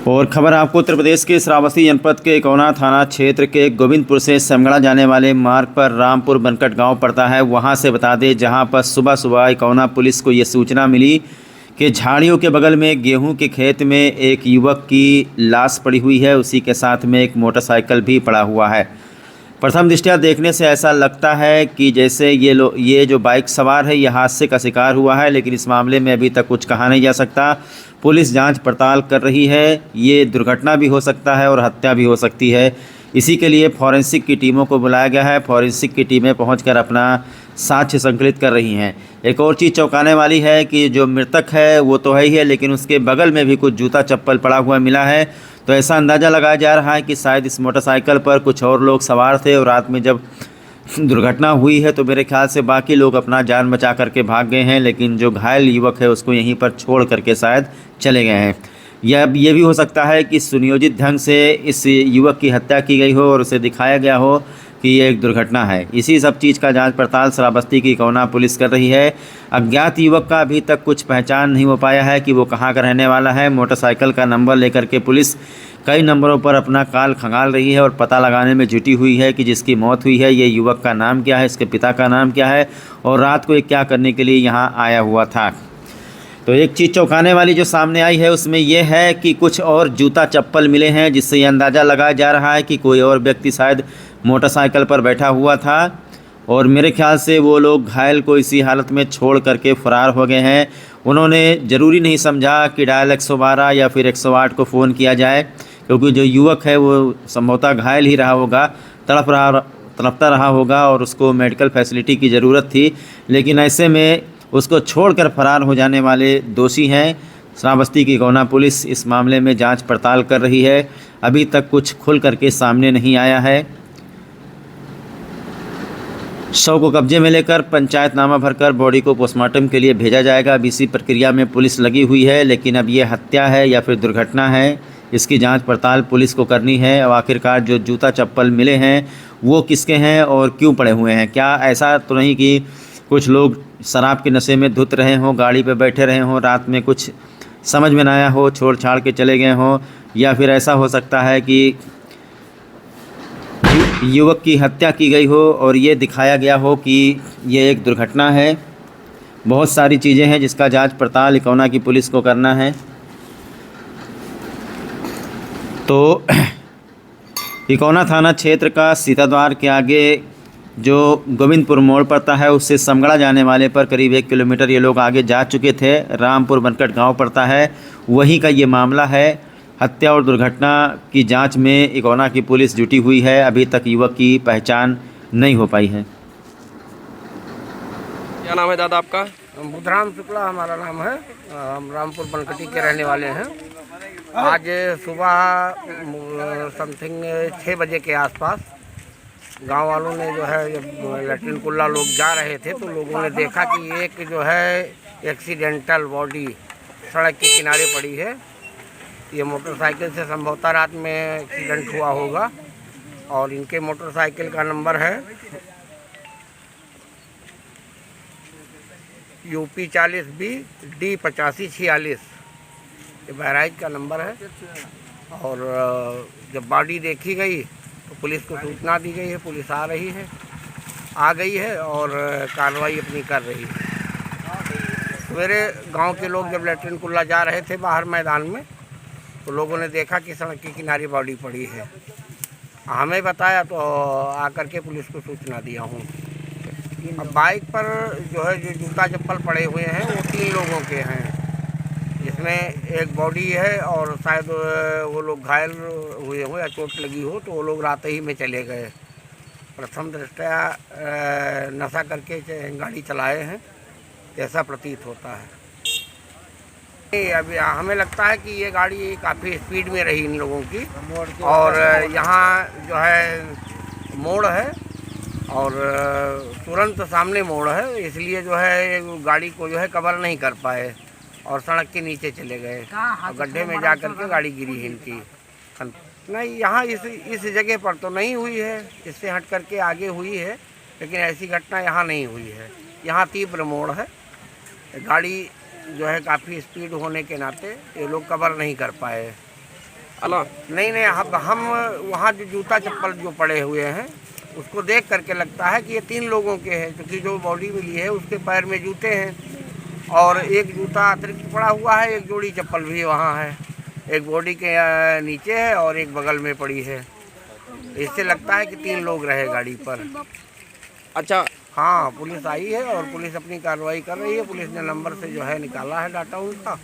और खबर आपको उत्तर प्रदेश के श्रावस्ती जनपद के इकौना थाना क्षेत्र के गोविंदपुर से समगड़ा जाने वाले मार्ग पर रामपुर बनकट गांव पड़ता है। वहां से बता दें, जहां पर सुबह सुबह इकौना पुलिस को ये सूचना मिली कि झाड़ियों के बगल में गेहूं के खेत में एक युवक की लाश पड़ी हुई है। उसी के साथ में एक मोटरसाइकिल भी पड़ा हुआ है। प्रथम दृष्टया देखने से ऐसा लगता है कि जैसे ये जो बाइक सवार है ये हादसे का शिकार हुआ है, लेकिन इस मामले में अभी तक कुछ कहा नहीं जा सकता। पुलिस जांच पड़ताल कर रही है। ये दुर्घटना भी हो सकता है और हत्या भी हो सकती है। इसी के लिए फॉरेंसिक की टीमों को बुलाया गया है। फॉरेंसिक की टीमें पहुंचकर अपना साक्ष्य संकलित कर रही हैं। एक और चीज़ चौंकाने वाली है कि जो मृतक है वो तो है ही है, लेकिन उसके बगल में भी कुछ जूता चप्पल पड़ा हुआ मिला है। तो ऐसा अंदाज़ा लगाया जा रहा है कि शायद इस मोटरसाइकिल पर कुछ और लोग सवार थे और रात में जब दुर्घटना हुई है तो मेरे ख्याल से बाकी लोग अपना जान बचा करके भाग गए हैं, लेकिन जो घायल युवक है उसको यहीं पर छोड़ करके शायद चले गए हैं। या ये भी हो सकता है कि सुनियोजित ढंग से इस युवक की हत्या की गई हो और उसे दिखाया गया हो कि ये एक दुर्घटना है। इसी सब चीज़ का जांच पड़ताल श्रावस्ती की इकौना पुलिस कर रही है। अज्ञात युवक का अभी तक कुछ पहचान नहीं हो पाया है कि वो कहाँ का रहने वाला है। मोटरसाइकिल का नंबर लेकर के पुलिस कई नंबरों पर अपना काल खंगाल रही है और पता लगाने में जुटी हुई है कि जिसकी मौत हुई है ये युवक का नाम क्या है, इसके पिता का नाम क्या है और रात को ये क्या करने के लिए यहाँ आया हुआ था। तो एक चीज़ चौंकाने वाली जो सामने आई है उसमें यह है कि कुछ और जूता चप्पल मिले हैं, जिससे ये अंदाज़ा लगाया जा रहा है कि कोई और व्यक्ति शायद मोटरसाइकिल पर बैठा हुआ था और मेरे ख्याल से वो लोग घायल को इसी हालत में छोड़ करके फरार हो गए हैं। उन्होंने ज़रूरी नहीं समझा कि डायल 112 या फिर 108 को फ़ोन किया जाए, क्योंकि जो युवक है वो संभवतः घायल ही रहा होगा, तड़पता रहा होगा और उसको मेडिकल फैसिलिटी की ज़रूरत थी। लेकिन ऐसे में उसको छोड़कर फरार हो जाने वाले दोषी हैं। श्रावस्ती की इकौना पुलिस इस मामले में जांच पड़ताल कर रही है। अभी तक कुछ खुल करके सामने नहीं आया है। शव को कब्जे में लेकर पंचायतनामा भरकर बॉडी को पोस्टमार्टम के लिए भेजा जाएगा। अब इसी प्रक्रिया में पुलिस लगी हुई है, लेकिन अब ये हत्या है या फिर दुर्घटना है, इसकी जांच पड़ताल पुलिस को करनी है। और आखिरकार जो जूता चप्पल मिले हैं वो किसके हैं और क्यों पड़े हुए हैं। क्या ऐसा तो नहीं कि कुछ लोग शराब के नशे में धुत रहे हों, गाड़ी पर बैठे रहे हों, रात में कुछ समझ में ना आया हो, छोड़ छाड़ के चले गए हों, या फिर ऐसा हो सकता है कि युवक की हत्या की गई हो और ये दिखाया गया हो कि ये एक दुर्घटना है। बहुत सारी चीज़ें हैं जिसका जांच पड़ताल इकौना की पुलिस को करना है। तो इकौना थाना क्षेत्र का सीताद्वार के आगे जो गोविंदपुर मोड़ पड़ता है उससे समगड़ा जाने वाले पर करीब 1 किलोमीटर ये लोग आगे जा चुके थे। रामपुर बनकट गांव पड़ता है, वहीं का ये मामला है। हत्या और दुर्घटना की जांच में इकौना की पुलिस जुटी हुई है। अभी तक युवक की पहचान नहीं हो पाई है। क्या नाम है दादा आपका? बुधराम शुक्ला हमारा नाम है। हम रामपुर बनकटी के रहने वाले हैं। आज सुबह समथिंग 6 बजे के आसपास गांव वालों ने जो है जब लैट्रिन कुल्ला लोग जा रहे थे तो लोगों ने देखा कि एक जो है एक्सीडेंटल बॉडी सड़क के किनारे पड़ी है। ये मोटरसाइकिल से संभवतः रात में एक्सीडेंट हुआ होगा और इनके मोटरसाइकिल का नंबर है UP 40B D 8546। ये बहराइच का नंबर है। और जब बॉडी देखी गई तो पुलिस को सूचना दी गई है। पुलिस आ गई है और कार्रवाई अपनी कर रही है। सवेरे गांव के लोग जब लैट्रिन कुल्ला जा रहे थे बाहर मैदान में तो लोगों ने देखा कि सड़क के किनारे बॉडी पड़ी है। हमें बताया तो आकर के पुलिस को सूचना दिया हूँ। अब बाइक पर जो है जो जूता चप्पल पड़े हुए हैं वो 3 लोगों के हैं, जिसमें एक बॉडी है और शायद वो लोग घायल हुए हो या चोट लगी हो तो वो लोग रात ही में चले गए। प्रथम दृष्टया नशा करके गाड़ी चलाए हैं ऐसा प्रतीत होता है। अभी हमें लगता है कि ये गाड़ी काफ़ी स्पीड में रही इन लोगों की और यहाँ जो है मोड़ है और तुरंत सामने मोड़ है, इसलिए जो है गाड़ी को जो है कवर नहीं कर पाए और सड़क के नीचे चले गए और गड्ढे में जा कर के गाड़ी गिरी है इनकी। नहीं, यहाँ इस जगह पर तो नहीं हुई है, इससे हट करके आगे हुई है, लेकिन ऐसी घटना यहाँ नहीं हुई है। यहाँ तीव्र मोड़ है, गाड़ी जो है काफ़ी स्पीड होने के नाते ये लोग कवर नहीं कर पाए। अल्लाह नहीं, हम वहाँ जो जूता चप्पल जो पड़े हुए हैं उसको देख करके लगता है कि ये 3 लोगों के हैं, क्योंकि जो बॉडी मिली है उसके पैर में जूते हैं और एक जूता अतिरिक्त पड़ा हुआ है, एक जोड़ी चप्पल भी वहाँ है, एक बॉडी के नीचे है और एक बगल में पड़ी है। इससे लगता है कि 3 लोग रहे गाड़ी पर। अच्छा, हाँ, पुलिस आई है और पुलिस अपनी कार्रवाई कर रही है। पुलिस ने नंबर से जो है निकाला है डाटा उनका,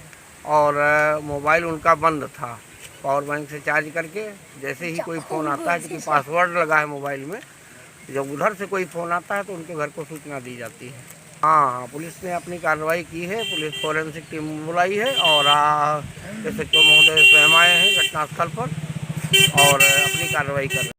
और मोबाइल उनका बंद था, पावर बैंक से चार्ज करके जैसे ही कोई फ़ोन आता है, क्योंकि पासवर्ड लगा है मोबाइल में, जब उधर से कोई फ़ोन आता है तो उनके घर को सूचना दी जाती है। हाँ, पुलिस ने अपनी कार्रवाई की है, पुलिस फॉरेंसिक टीम बुलाई है और SHO महोदय स्वयं आए हैं घटनास्थल पर और अपनी कार्रवाई कर रहे हैं।